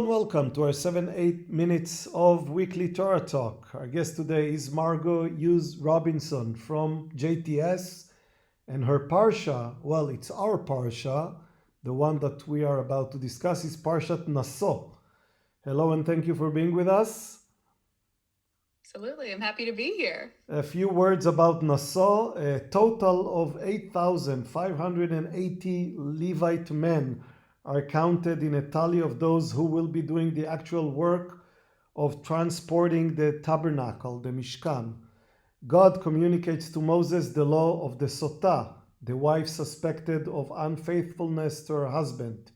welcome to our 7-8 minutes of weekly Torah talk. Our guest today is Margaret Hughes Robinson from JTS, and her parsha, well, it's our parsha, the one that we are about to discuss is Parshat Nasso. Hello and thank you for being with us. Absolutely, I'm happy to be here. A few words about Nasso. A total of 8,580 Levite men are counted in a tally of those who will be doing the actual work of transporting the tabernacle, the Mishkan. God communicates to Moses the law of the Sotah, the wife suspected of unfaithfulness to her husband.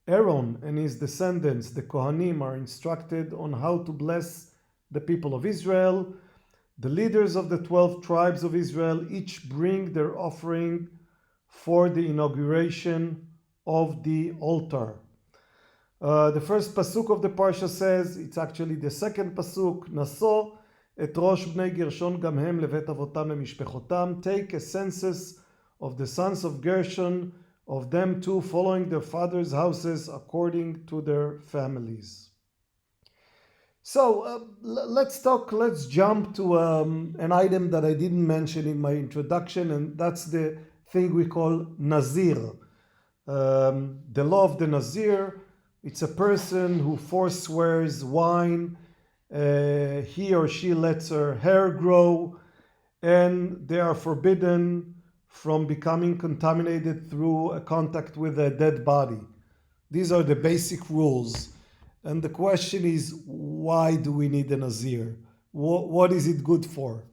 Aaron and his descendants, the Kohanim, are instructed on how to bless the people of Israel. The leaders of the 12 tribes of Israel each bring their offering for the inauguration of the altar. The first pasuk of the parsha says, it's actually the second pasuk, Naso et rosh bnei Gershon gam hem levet avotam lemishpechotam. Take a census of the sons of Gershon, of them too, following their fathers' houses according to their families. So let's jump to an item that I didn't mention in my introduction, and that's the thing we call Nazir. The law of the Nazir, it's a person who forswears wine, he or she lets her hair grow, and they are forbidden from becoming contaminated through a contact with a dead body. These are the basic rules. And the question is, why do we need a Nazir? What is it good for?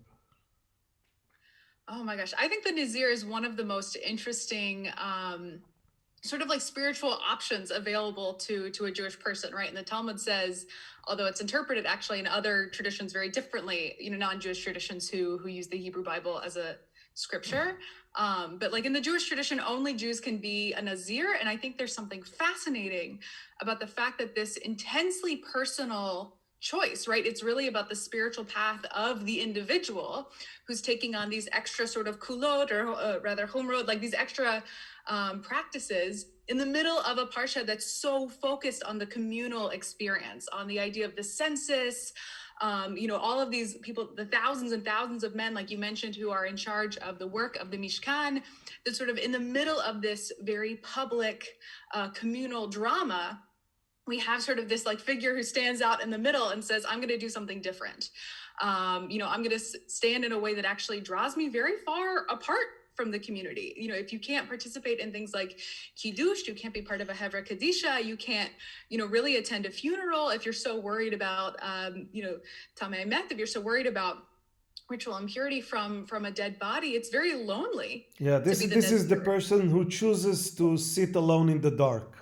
Oh my gosh, I think the Nazir is one of the most interesting sort of like spiritual options available to a Jewish person, right? And the Talmud says, although it's interpreted actually in other traditions very differently, non-Jewish traditions who use the Hebrew Bible as a scripture, but like in the Jewish tradition, only Jews can be a Nazir. And I think there's something fascinating about the fact that this intensely personal choice, right? It's really about the spiritual path of the individual who's taking on these extra sort of kulot, or rather homrod, like these extra practices in the middle of a parsha that's so focused on the communal experience, on the idea of the census, all of these people, the thousands and thousands of men, like you mentioned, who are in charge of the work of the Mishkan, that's sort of in the middle of this very public communal drama. We have sort of this like figure who stands out in the middle and says, I'm going to do something different. I'm going to stand in a way that actually draws me very far apart from the community. If you can't participate in things like Kiddush, you can't be part of a Hevra Kadisha, you can't, really attend a funeral. If you're so worried about, Tamei Met, if you're so worried about ritual impurity from a dead body, it's very lonely. Yeah, this is the person who chooses to sit alone in the dark.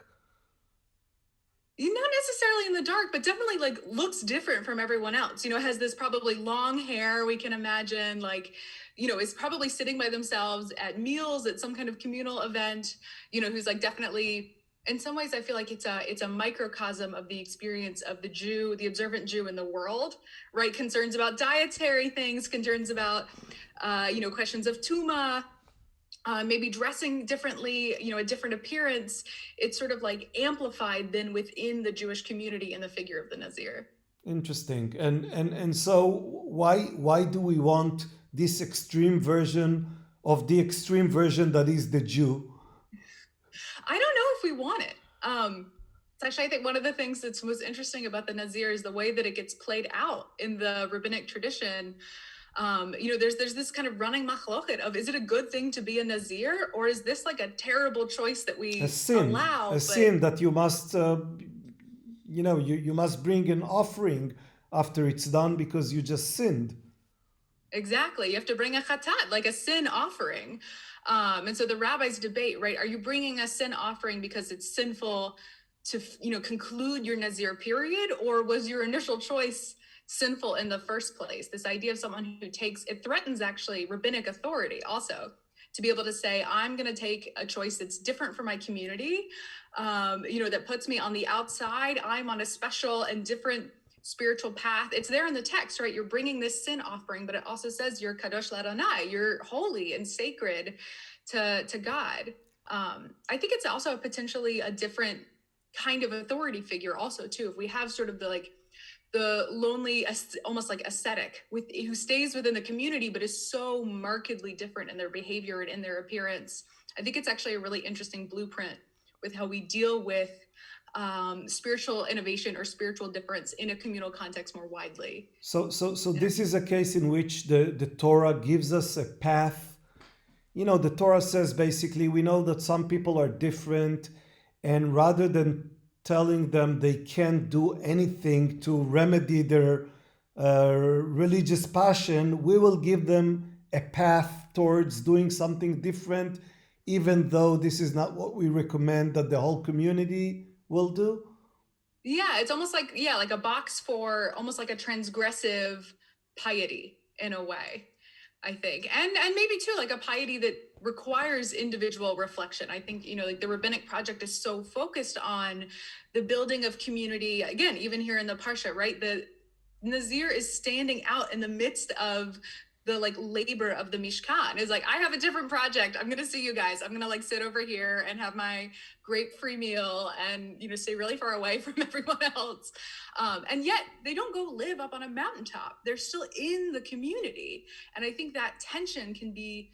Not necessarily in the dark, but definitely like looks different from everyone else. Has this probably long hair, we can imagine, like, is probably sitting by themselves at meals at some kind of communal event, who's like definitely, in some ways, I feel like it's a microcosm of the experience of the Jew, the observant Jew in the world, right? Concerns about dietary things, concerns about, questions of tuma, maybe dressing differently, a different appearance. It's sort of like amplified then within the Jewish community in the figure of the Nazir. Interesting. And so why do we want this extreme version of the extreme version that is the Jew? I don't know if we want it. It's actually, I think one of the things that's most interesting about the Nazir is the way that it gets played out in the rabbinic tradition. There's this kind of running machloket of, is it a good thing to be a Nazir, or is this like a terrible choice that we allow? A sin that you must, you must bring an offering after it's done because you just sinned. Exactly. You have to bring a chatat, like a sin offering. And so the rabbis debate, right? Are you bringing a sin offering because it's sinful to, conclude your Nazir period, or was your initial choice sinful in the first place? This idea of someone who it threatens actually rabbinic authority also, to be able to say, I'm going to take a choice that's different from my community, that puts me on the outside. I'm on a special and different spiritual path. It's there in the text, right? You're bringing this sin offering, but it also says you're kadosh l'Adonai, you're holy and sacred to God. I think it's also potentially a different kind of authority figure also too. If we have sort of the lonely, almost like ascetic who stays within the community but is so markedly different in their behavior and in their appearance, I think it's actually a really interesting blueprint with how we deal with spiritual innovation or spiritual difference in a communal context more widely. So this is a case in which the Torah gives us a path. The Torah says basically, we know that some people are different, and rather than telling them they can't do anything to remedy their religious passion, we will give them a path towards doing something different, even though this is not what we recommend that the whole community will do. Yeah, it's almost like, like a box for almost like a transgressive piety in a way, I think. And maybe too, like a piety that requires individual reflection. I think, like the rabbinic project is so focused on the building of community. Again, even here in the Parsha, right? The Nazir is standing out in the midst of the labor of the Mishkan. Is like, I have a different project. I'm gonna see you guys. I'm gonna sit over here and have my great free meal and stay really far away from everyone else. And yet they don't go live up on a mountaintop. They're still in the community. And I think that tension can be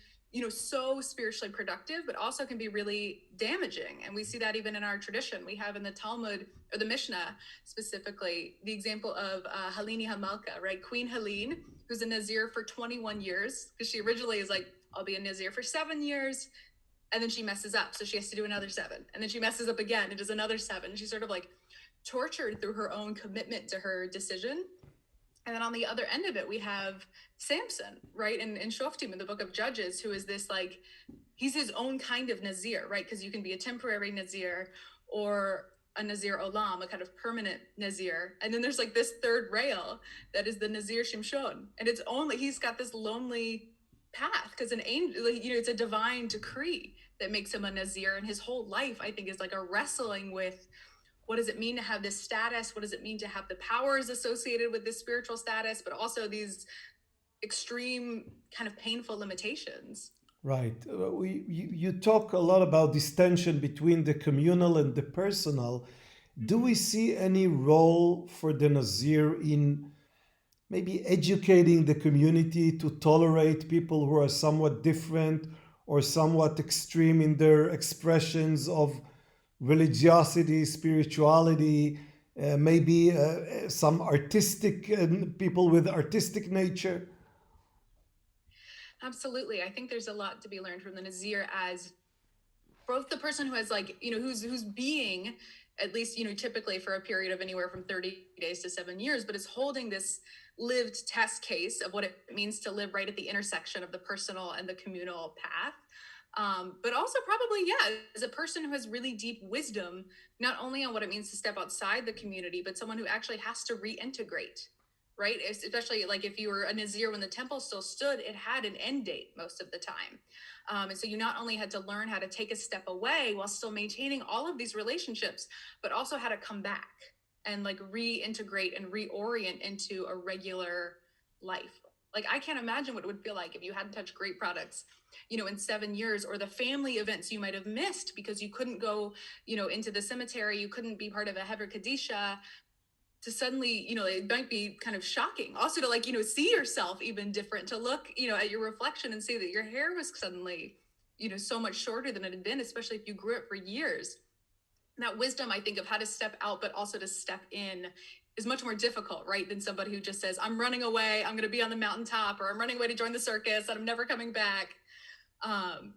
so spiritually productive, but also can be really damaging. And we see that even in our tradition. We have in the Talmud, or the Mishnah specifically, the example of Halini Hamalka, right? Queen Helene, who's a Nazir for 21 years, because she originally is like, I'll be a Nazir for 7 years. And then she messes up. So she has to do another 7. And then she messes up again and does another 7. She's sort of tortured through her own commitment to her decision. And then on the other end of it, we have Samson, right? In Shoftim, in the book of Judges, who is this he's his own kind of Nazir, right? Because you can be a temporary Nazir or a Nazir Olam, a kind of permanent Nazir. And then there's this third rail that is the Nazir Shimshon. And he's got this lonely path because an angel, it's a divine decree that makes him a Nazir. And his whole life, I think, is a wrestling with, what does it mean to have this status? What does it mean to have the powers associated with this spiritual status, but also these extreme kind of painful limitations? Right. You talk a lot about this tension between the communal and the personal. Do we see any role for the Nazir in maybe educating the community to tolerate people who are somewhat different or somewhat extreme in their expressions of religiosity, spirituality, maybe some artistic people with artistic nature? Absolutely. I think there's a lot to be learned from the Nazir as both the person who has who's being, at least, typically for a period of anywhere from 30 days to 7 years, but is holding this lived test case of what it means to live right at the intersection of the personal and the communal path. But also probably, as a person who has really deep wisdom, not only on what it means to step outside the community, but someone who actually has to reintegrate, right? Especially if you were a Nazir when the temple still stood, it had an end date most of the time. And so you not only had to learn how to take a step away while still maintaining all of these relationships, but also how to come back and reintegrate and reorient into a regular life. I can't imagine what it would feel like if you hadn't touched great products, in 7 years, or the family events you might have missed because you couldn't go, into the cemetery, you couldn't be part of a Hever Kadisha, to suddenly, it might be kind of shocking also to see yourself even different, to look, at your reflection and see that your hair was suddenly, so much shorter than it had been, especially if you grew it for years. And that wisdom, I think, of how to step out, but also to step in is much more difficult, right? Than somebody who just says, I'm running away, I'm going to be on the mountaintop, or I'm running away to join the circus and I'm never coming back.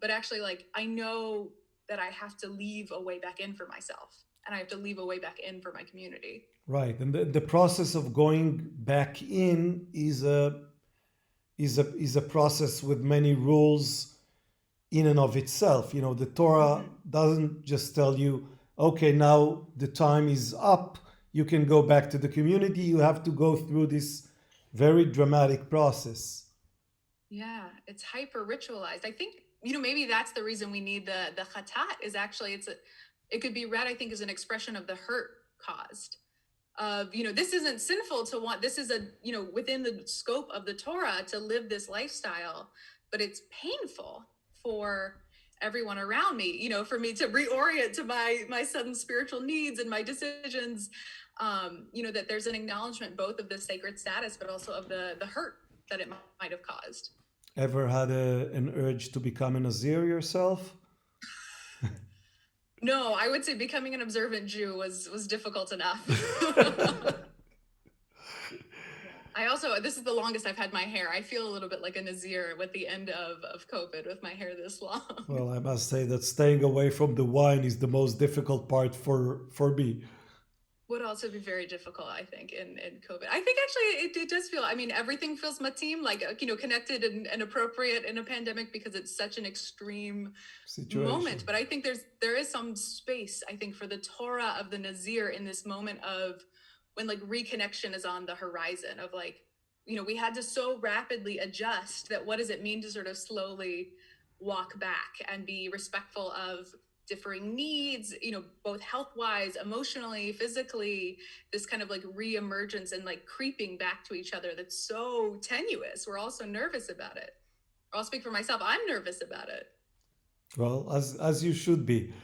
But actually, I know that I have to leave a way back in for myself, and I have to leave a way back in for my community. Right, and the process of going back in is a process with many rules in and of itself. The Torah doesn't just tell you, okay, now the time is up, you can go back to the community. You have to go through this very dramatic process. Yeah, it's hyper ritualized. I think, maybe that's the reason we need the chatat. Is actually it could be read, I think, as an expression of the hurt caused. Of, this isn't sinful to want, this is within the scope of the Torah to live this lifestyle, but it's painful for everyone around me, you know, for me to reorient to my sudden spiritual needs and my decisions. You know, that there's an acknowledgement both of the sacred status, but also of the hurt that it might have caused. Ever had an urge to become a Nazir yourself? No, I would say becoming an observant Jew was difficult enough. I also, this is the longest I've had my hair. I feel a little bit like a Nazir with the end of COVID with my hair this long. Well, I must say that staying away from the wine is the most difficult part for me. Would also be very difficult, I think, in COVID. I think actually it does feel, I mean, everything feels matim, like, you know, connected and appropriate in a pandemic because it's such an extreme Situation. moment. But I think there is some space, I think, for the Torah of the Nazir in this moment of when like reconnection is on the horizon of like, you know, we had to so rapidly adjust that what does it mean to sort of slowly walk back and be respectful of differing needs, you know, both health-wise, emotionally, physically, this kind of like reemergence and like creeping back to each other that's so tenuous. We're all so nervous about it. I'll speak for myself. I'm nervous about it. Well, as you should be.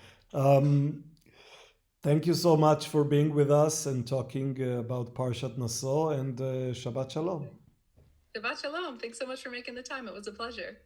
Thank you so much for being with us and talking about Parshat Naso, and Shabbat Shalom. Shabbat Shalom. Thanks so much for making the time. It was a pleasure.